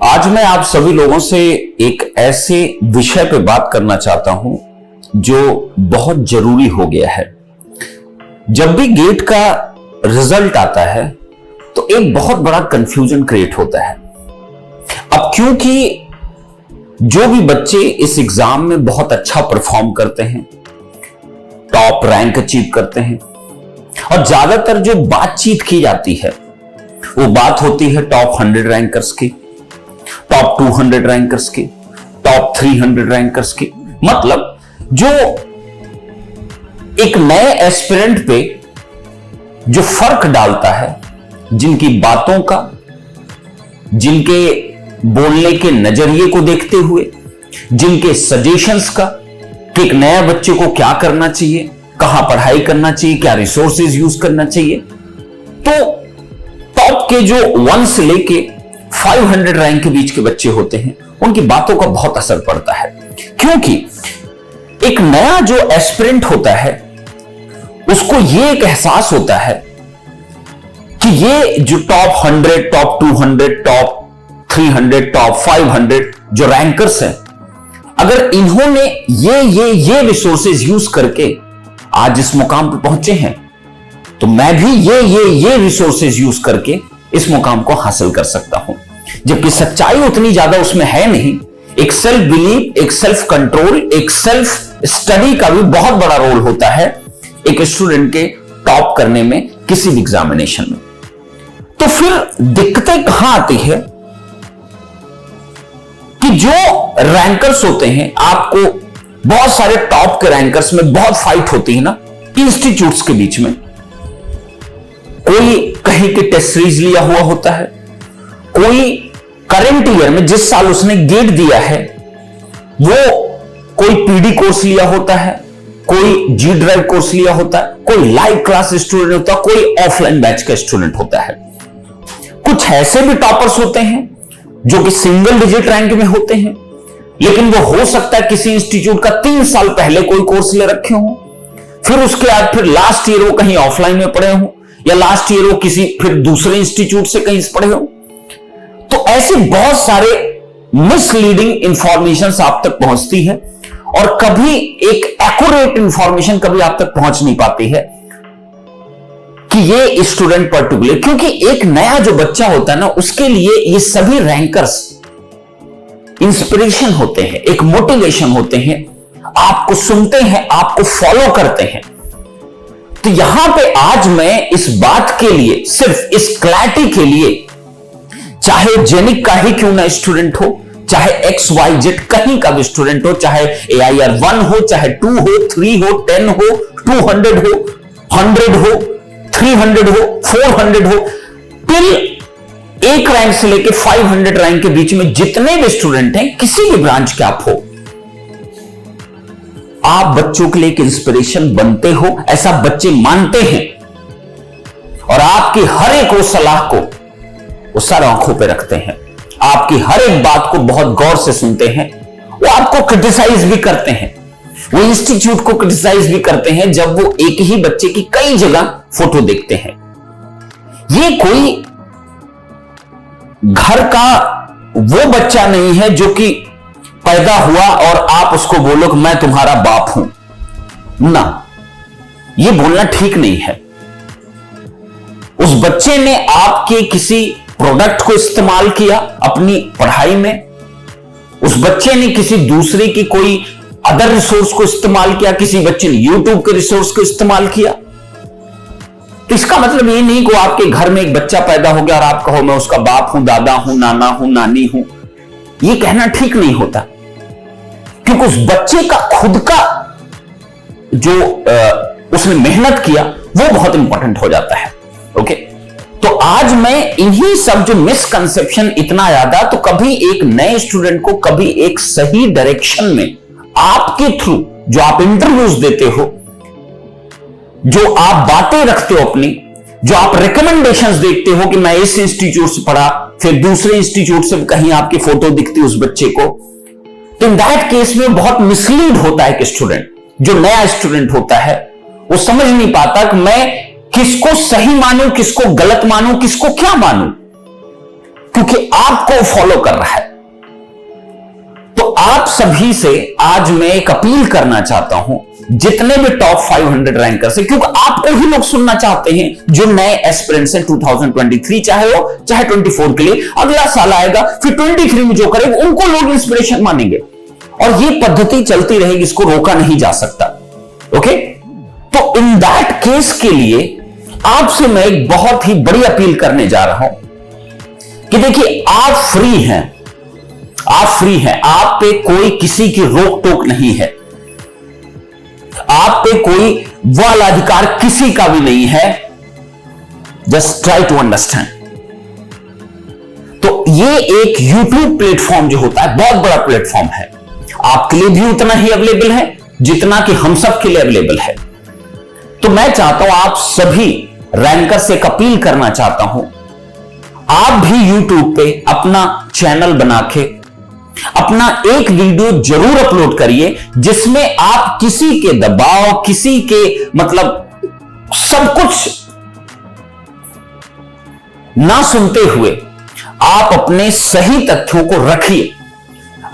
आज मैं आप सभी लोगों से एक ऐसे विषय पे बात करना चाहता हूं जो बहुत जरूरी हो गया है। जब भी गेट का रिजल्ट आता है तो एक बहुत बड़ा कंफ्यूजन क्रिएट होता है। अब क्योंकि जो भी बच्चे इस एग्जाम में बहुत अच्छा परफॉर्म करते हैं, टॉप रैंक अचीव करते हैं, और ज्यादातर जो बातचीत की जाती है वो बात होती है टॉप 100 रैंकर्स की, टॉप 200 रैंकर्स की, टॉप 300 रैंकर्स की। मतलब जो एक नए एस्पिरेंट पे जो फर्क डालता है, जिनकी बातों का, जिनके बोलने के नजरिए को देखते हुए, जिनके सजेशंस का कि एक नया बच्चे को क्या करना चाहिए, कहां पढ़ाई करना चाहिए, क्या रिसोर्सेज यूज करना चाहिए, तो टॉप के जो 1 से लेके 500 रैंक के बीच के बच्चे होते हैं, उनकी बातों का बहुत असर पड़ता है। क्योंकि एक नया जो एस्पिरेंट होता है उसको ये एक एहसास होता है कि ये जो टॉप 100, टॉप 200, टॉप 300, टॉप 500 जो रैंकर्स हैं, अगर इन्होंने ये रिसोर्सेज यूज करके आज इस मुकाम पर पहुंचे हैं, तो मैं भी ये रिसोर्सेज यूज करके इस मुकाम को हासिल कर सकता हूं। जबकि सच्चाई उतनी ज्यादा उसमें है नहीं। एक सेल्फ बिलीव, एक सेल्फ कंट्रोल, एक सेल्फ स्टडी का भी बहुत बड़ा रोल होता है एक स्टूडेंट के टॉप करने में किसी भी एग्जामिनेशन में। तो फिर दिक्कतें कहां आती है कि जो रैंकर्स होते हैं, आपको बहुत सारे टॉप के रैंकर्स में बहुत फाइट होती है ना इंस्टीट्यूट्स के बीच में। कोई कहीं के टेस्ट सीरीज लिया हुआ होता है, कोई करंट ईयर में जिस साल उसने गेट दिया है वो कोई पीडी कोर्स लिया होता है, कोई जी ड्राइव कोर्स लिया होता है, कोई लाइव क्लास स्टूडेंट होता है, कोई ऑफलाइन बैच का स्टूडेंट होता है। कुछ ऐसे भी टॉपर्स होते हैं जो कि सिंगल डिजिट रैंक में होते हैं, लेकिन वो हो सकता है किसी इंस्टीट्यूट का 3 साल पहले कोई कोर्स ले रखे हो, फिर उसके बाद फिर लास्ट ईयर वो कहीं ऑफलाइन में पढ़े हो, या लास्ट ईयर वो किसी फिर दूसरे इंस्टीट्यूट से कहीं से पढ़े हो। तो ऐसे बहुत सारे मिसलीडिंग इंफॉर्मेशन आप तक पहुंचती है और कभी एक एक्यूरेट इंफॉर्मेशन कभी आप तक पहुंच नहीं पाती है कि ये स्टूडेंट पर्टिकुलर, क्योंकि एक नया जो बच्चा होता है ना, उसके लिए ये सभी रैंकर्स इंस्पिरेशन होते हैं, एक मोटिवेशन होते हैं, आपको सुनते हैं, आपको फॉलो करते हैं। तो यहां पे आज मैं इस बात के लिए, सिर्फ इस क्लैरिटी के लिए, चाहे जेनिक का ही क्यों ना स्टूडेंट हो, चाहे XYZ कहीं का भी स्टूडेंट हो, चाहे AIR 1 हो, चाहे 2 हो, 3 हो, 10 हो, 200 हो, 100 हो, 300 हो, 400 हो, टिल 1 रैंक से लेके 500 रैंक के बीच में जितने भी स्टूडेंट हैं, किसी भी ब्रांच के आप हो, आप बच्चों के लिए एक इंस्पिरेशन बनते हो, ऐसा बच्चे मानते हैं, और आपकी हर एक वो सलाह को वो सर आंखों पे रखते हैं, आपकी हर एक बात को बहुत गौर से सुनते हैं। वो आपको क्रिटिसाइज भी करते हैं, वो इंस्टीट्यूट को क्रिटिसाइज भी करते हैं जब वो एक ही बच्चे की कई जगह फोटो देखते हैं। ये कोई घर का वो बच्चा नहीं है जो कि पैदा हुआ और आप उसको बोलो कि मैं तुम्हारा बाप हूं ना, ये बोलना ठीक नहीं है। उस बच्चे ने आपके किसी प्रोडक्ट को इस्तेमाल किया अपनी पढ़ाई में, उस बच्चे ने किसी दूसरे की कोई अदर रिसोर्स को इस्तेमाल किया, किसी बच्चे ने यूट्यूब के रिसोर्स को इस्तेमाल किया। तो इसका मतलब ये नहीं कि आपके घर में एक बच्चा पैदा हो गया और आप कहो मैं उसका बाप हूं, दादा हूं, नाना हूं, नानी हूं। ये कहना ठीक नहीं होता, क्योंकि उस बच्चे का खुद का जो उसने मेहनत किया वो बहुत इंपॉर्टेंट हो जाता है। ओके, तो आज मैं इन्हीं सब जो मिसकंसेप्शन इतना ज्यादा, तो कभी एक नए स्टूडेंट को कभी एक सही डायरेक्शन में आपके थ्रू जो आप इंटरव्यूज देते हो, जो आप बातें रखते हो अपनी, जो आप रिकमेंडेशंस देखते हो कि मैं इस इंस्टीट्यूट से पढ़ा, फिर दूसरे इंस्टीट्यूट से कहीं आपकी फोटो दिखती उस बच्चे को, तो इन दैट केस में बहुत मिसलीड होता है कि स्टूडेंट, जो नया स्टूडेंट होता है वो समझ नहीं पाता कि मैं किसको सही मानूं, किसको गलत मानूं, किसको क्या मानूं। क्योंकि आपको फॉलो कर रहा है। तो आप सभी से आज मैं एक अपील करना चाहता हूं, जितने भी टॉप 500 रैंकर से, क्योंकि आपको ही लोग सुनना चाहते हैं जो नए एस्पिरेंट्स हैं 2023 चाहे हो चाहे 24 के लिए। अगला साल आएगा फिर 23 में जो करेंगे उनको लोग इंस्पिरेशन मानेंगे, और ये पद्धति चलती रहेगी, इसको रोका नहीं जा सकता। ओके, तो इन दैट केस के लिए आपसे मैं एक बहुत ही बड़ी अपील करने जा रहा हूं कि देखिए, आप फ्री हैं, आप फ्री हैं, आप पे कोई किसी की रोक टोक नहीं है, आप पे कोई वाला अधिकार किसी का भी नहीं है। Just try to understand. तो ये एक YouTube प्लेटफॉर्म जो होता है बहुत बड़ा प्लेटफॉर्म है, आपके लिए भी उतना ही अवेलेबल है जितना कि हम सब के लिए अवेलेबल है। तो मैं चाहता हूं, आप सभी रैंकर से एक अपील करना चाहता हूं, आप भी YouTube पे अपना चैनल बना के अपना एक वीडियो जरूर अपलोड करिए, जिसमें आप किसी के दबाव, किसी के मतलब सब कुछ ना सुनते हुए आप अपने सही तथ्यों को रखिए।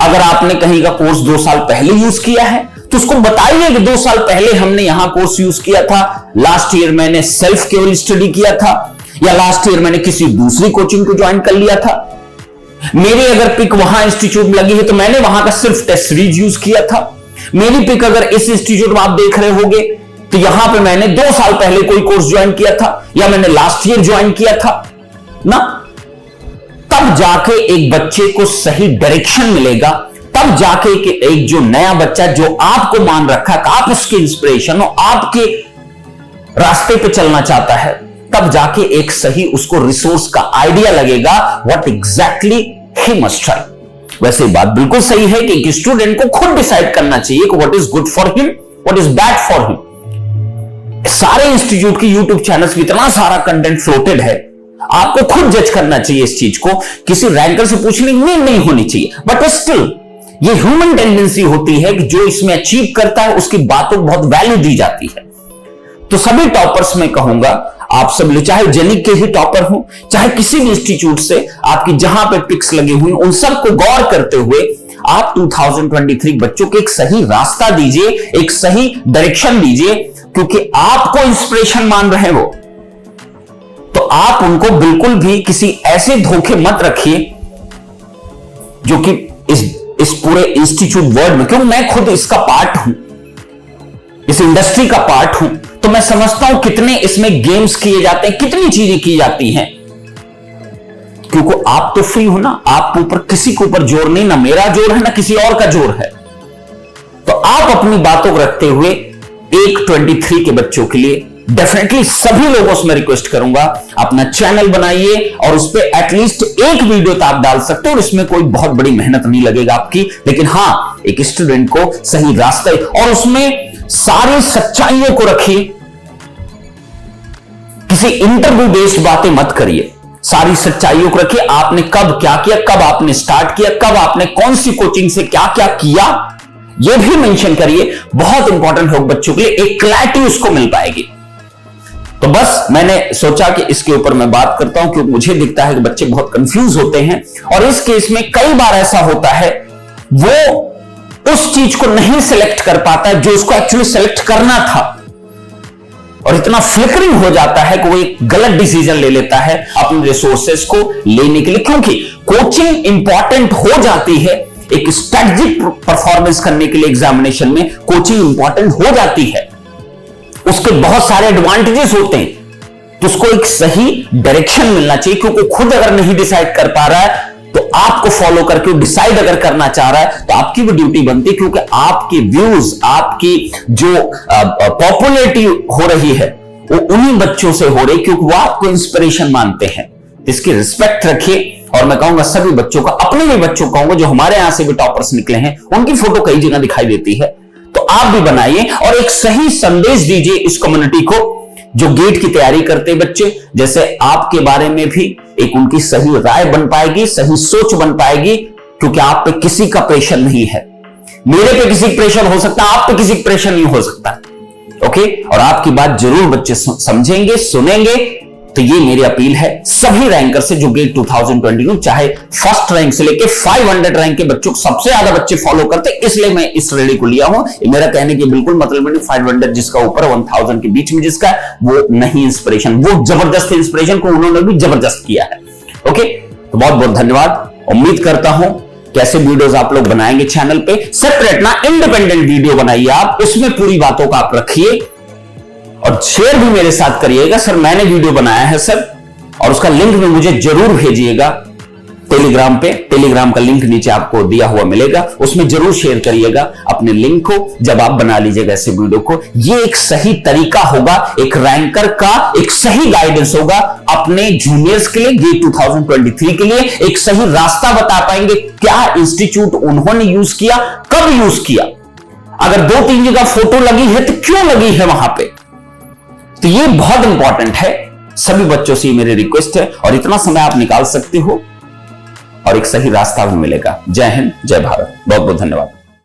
अगर आपने कहीं का कोर्स 2 साल पहले यूज किया है तो उसको बताइए कि 2 साल पहले हमने यहां कोर्स यूज किया था, लास्ट ईयर मैंने सेल्फ केवल स्टडी किया था, या लास्ट ईयर मैंने किसी दूसरी कोचिंग को ज्वाइन कर लिया था, मेरी अगर पिक वहां इंस्टीट्यूट में लगी है तो मैंने वहां का सिर्फ टेस्ट सीरीज यूज किया था, मेरी पिक अगर इस इंस्टीट्यूट में आप देख रहे होंगे तो यहां पे मैंने 2 साल पहले कोई कोर्स ज्वाइन किया था, या मैंने लास्ट ईयर ज्वाइन किया था ना। तब जाके एक बच्चे को सही डायरेक्शन मिलेगा, तब जाके एक जो नया बच्चा जो आपको मान रखा है, आप उसके इंस्पिरेशन हो, आपके रास्ते पे चलना चाहता है, तब जाके एक सही उसको रिसोर्स का आइडिया लगेगा what exactly he must try. वैसे बात बिल्कुल सही है कि एक स्टूडेंट को खुद डिसाइड करना चाहिए कि what is good for him, what is bad for him. सारे इंस्टीट्यूट की यूट्यूब चैनल्स में इतना सारा कंटेंट फ्लोटेड है, आपको खुद जज करना चाहिए इस चीज को, किसी रैंकर से पूछने की नीड नहीं होनी चाहिए। बट स्टिल ये ह्यूमन टेंडेंसी होती है कि जो इसमें अचीव करता है उसकी बातों को बहुत वैल्यू दी जाती है। तो सभी टॉपर्स में कहूंगा, आप सब लोग चाहे जेनिक के ही टॉपर हो, चाहे किसी भी इंस्टीट्यूट से आपकी जहां पे पिक्स लगी हुई, उन सबको गौर करते हुए आप 2023 बच्चों को एक सही रास्ता दीजिए, एक सही डायरेक्शन दीजिए, क्योंकि आपको इंस्पिरेशन मान रहे हो तो आप उनको बिल्कुल भी किसी ऐसे धोखे मत रखिए जो कि इस पूरे इंस्टीट्यूट वर्ल्ड में, क्योंकि मैं खुद इसका पार्ट हूं, इस इंडस्ट्री का पार्ट हूं, तो मैं समझता हूं कितने इसमें गेम्स किए जाते हैं, कितनी चीजें की जाती हैं। क्योंकि आप तो फ्री हो ना, आपके ऊपर किसी के ऊपर जोर नहीं, ना मेरा जोर है ना किसी और का जोर है। तो आप अपनी बातों को रखते हुए एक 23 के बच्चों के लिए डेफिनेटली सभी लोगों से मैं रिक्वेस्ट करूंगा, अपना चैनल बनाइए और उस पर एटलीस्ट एक वीडियो तो आप डाल सकते हो, और इसमें कोई बहुत बड़ी मेहनत नहीं लगेगा आपकी, लेकिन हां एक स्टूडेंट को सही रास्ते और उसमें सारी सच्चाइयों को रखिए, किसी इंटरव्यू बेस्ड बातें मत करिए, सारी सच्चाइयों को रखिए। आपने कब क्या किया, कब आपने स्टार्ट किया, कब आपने कौन सी कोचिंग से क्या क्या किया, यह भी मेंशन करिए। बहुत इंपॉर्टेंट हो बच्चों के लिए, एक क्लैरिटी उसको मिल पाएगी। तो बस मैंने सोचा कि इसके ऊपर मैं बात करता हूं, क्योंकि मुझे दिखता है कि बच्चे बहुत कंफ्यूज होते हैं, और इस केस में कई बार ऐसा होता है वो उस चीज को नहीं सिलेक्ट कर पाता है जो उसको एक्चुअली सिलेक्ट करना था, और इतना फ्लिकरिंग हो जाता है कि वो एक गलत डिसीजन ले लेता है अपने रिसोर्सेस को लेने के लिए, क्योंकि कोचिंग इंपॉर्टेंट हो जाती है। एक स्ट्रेटजिक परफॉर्मेंस करने के लिए एग्जामिनेशन में कोचिंग इंपॉर्टेंट हो जाती है, उसके बहुत सारे एडवांटेजेस होते हैं, तो उसको एक सही डायरेक्शन मिलना चाहिए, क्योंकि खुद अगर नहीं डिसाइड कर पा रहा है तो आपको फॉलो करके डिसाइड अगर करना चाह रहा है तो आपकी भी ड्यूटी बनती है, क्योंकि आपके व्यूज, आपकी जो पॉपुलैरिटी हो रही है वो उन्हीं बच्चों से हो रही, क्योंकि वो आपको इंस्पिरेशन मानते हैं। इसकी रिस्पेक्ट रखिए, और मैं कहूंगा सभी बच्चों का, अपने भी बच्चों को कहूंगा जो हमारे यहां से भी टॉपर्स निकले हैं, उनकी फोटो कई जगह दिखाई देती है, तो आप भी बनाइए और एक सही संदेश दीजिए इस कम्युनिटी को जो गेट की तैयारी करते बच्चे, जैसे आपके बारे में भी एक उनकी सही राय बन पाएगी, सही सोच बन पाएगी, क्योंकि आप पे किसी का प्रेशर नहीं है। मेरे पे किसी का प्रेशर हो सकता है, आप पे किसी का प्रेशर नहीं हो सकता। ओके, और आपकी बात जरूर बच्चे समझेंगे, सुनेंगे, तो ये मेरी अपील है सभी रैंकर से जो गेट 2022 चाहे फर्स्ट रैंक से लेके 500 रैंक के बच्चों को सबसे ज्यादा बच्चे फॉलो करते, इसलिए मैं इस रेडी को लिया हूं। मेरा कहने की बिल्कुल मतलब नहीं, 500 जिसका ऊपर 1000 के बीच में जिसका वो नहीं इंस्पिरेशन, वो जबरदस्त इंस्पिरेशन को उन्होंने भी जबरदस्त किया है। ओके, तो बहुत बहुत धन्यवाद। उम्मीद करता हूं कैसे वीडियोस आप लोग बनाएंगे चैनल पे, सेपरेट ना इंडिपेंडेंट वीडियो बनाइए आप, उसमें पूरी बातों का आप रखिए और शेयर भी मेरे साथ करिएगा। सर मैंने वीडियो बनाया है सर, और उसका लिंक भी मुझे जरूर भेजिएगा टेलीग्राम पे। टेलीग्राम का लिंक नीचे आपको दिया हुआ मिलेगा, उसमें जरूर शेयर करिएगा अपने लिंक को जब आप बना लीजिएगा ऐसे वीडियो को। ये एक सही तरीका होगा, एक रैंकर का एक सही गाइडेंस होगा अपने जूनियर्स के लिए, गेट 2023 के लिए एक सही रास्ता बता पाएंगे। क्या इंस्टीट्यूट उन्होंने यूज किया, कब यूज किया, अगर 2-3 जगह फोटो लगी है तो क्यों लगी है वहां पे। तो ये बहुत इंपॉर्टेंट है, सभी बच्चों से मेरी रिक्वेस्ट है, और इतना समय आप निकाल सकते हो और एक सही रास्ता भी मिलेगा। जय हिंद, जय भारत, बहुत बहुत धन्यवाद।